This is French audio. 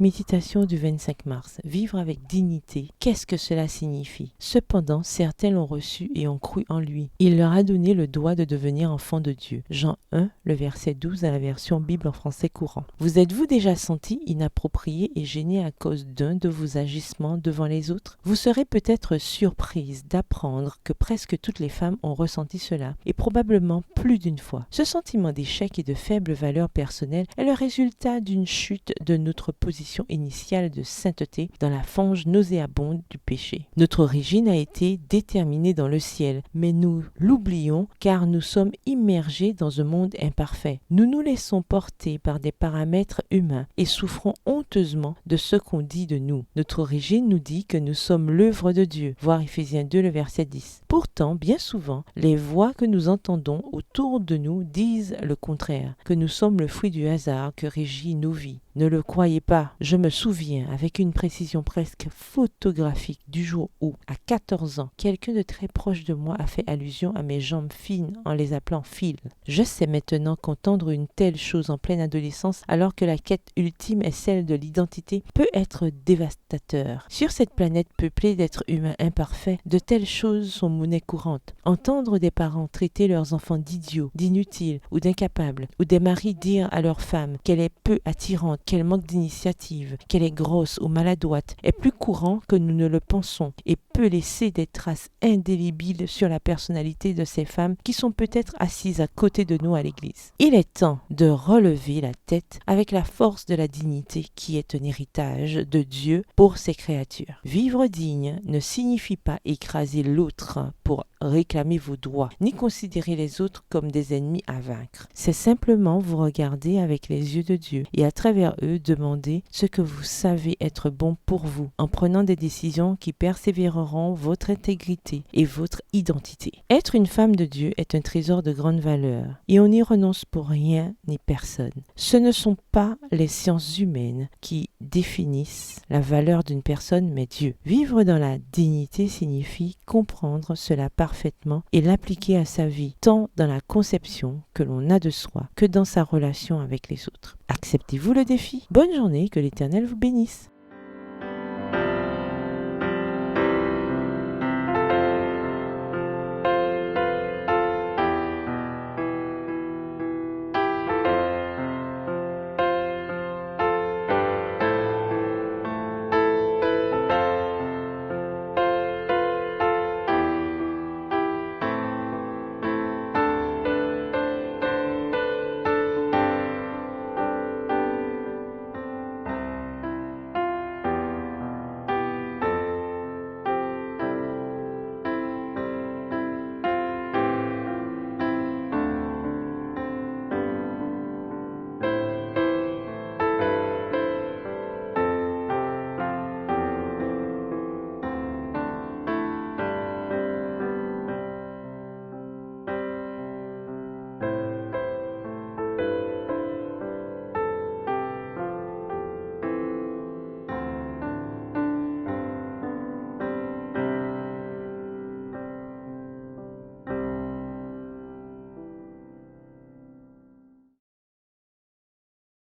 Méditation du 25 mars. Vivre avec dignité. Qu'est-ce que cela signifie? Cependant, certains l'ont reçu et ont cru en lui. Il leur a donné le droit de devenir enfants de Dieu. Jean 1, le verset 12 à la version Bible en français courant. Vous êtes-vous déjà senti inapproprié et gêné à cause d'un de vos agissements devant les autres? Vous serez peut-être surprise d'apprendre que presque toutes les femmes ont ressenti cela, et probablement plus d'une fois. Ce sentiment d'échec et de faible valeur personnelle est le résultat d'une chute de notre position initiale de sainteté dans la fange nauséabonde du péché. Notre origine a été déterminée dans le ciel, mais nous l'oublions car nous sommes immergés dans un monde imparfait. Nous nous laissons porter par des paramètres humains et souffrons honteusement de ce qu'on dit de nous. Notre origine nous dit que nous sommes l'œuvre de Dieu, voir Éphésiens 2, le verset 10. Pourtant, bien souvent, les voix que nous entendons autour de nous disent le contraire, que nous sommes le fruit du hasard que régit nos vies. Ne le croyez pas, je me souviens avec une précision presque photographique du jour où, à 14 ans, quelqu'un de très proche de moi a fait allusion à mes jambes fines en les appelant fils. Je sais maintenant qu'entendre une telle chose en pleine adolescence, alors que la quête ultime est celle de l'identité, peut être dévastateur. Sur cette planète peuplée d'êtres humains imparfaits, de telles choses sont monnaie courante. Entendre des parents traiter leurs enfants d'idiots, d'inutiles ou d'incapables, ou des maris dire à leur femme qu'elle est peu attirante, qu'elle manque d'initiative, qu'elle est grosse ou maladroite, est plus courant que nous ne le pensons et peut laisser des traces indélébiles sur la personnalité de ces femmes qui sont peut-être assises à côté de nous à l'église. Il est temps de relever la tête avec la force de la dignité qui est un héritage de Dieu pour ses créatures. Vivre digne ne signifie pas écraser l'autre pour réclamer vos droits, ni considérer les autres comme des ennemis à vaincre. C'est simplement vous regarder avec les yeux de Dieu et à travers eux demander ce que vous savez être bon pour vous, en prenant des décisions qui persévéreront votre intégrité et votre identité. Être une femme de Dieu est un trésor de grande valeur et on n'y renonce pour rien ni personne. Ce ne sont pas les sciences humaines qui définissent la valeur d'une personne, mais Dieu. Vivre dans la dignité signifie comprendre cela parfaitement et l'appliquer à sa vie, tant dans la conception que l'on a de soi que dans sa relation avec les autres. Acceptez-vous le défi? Bonne journée, que l'Éternel vous bénisse.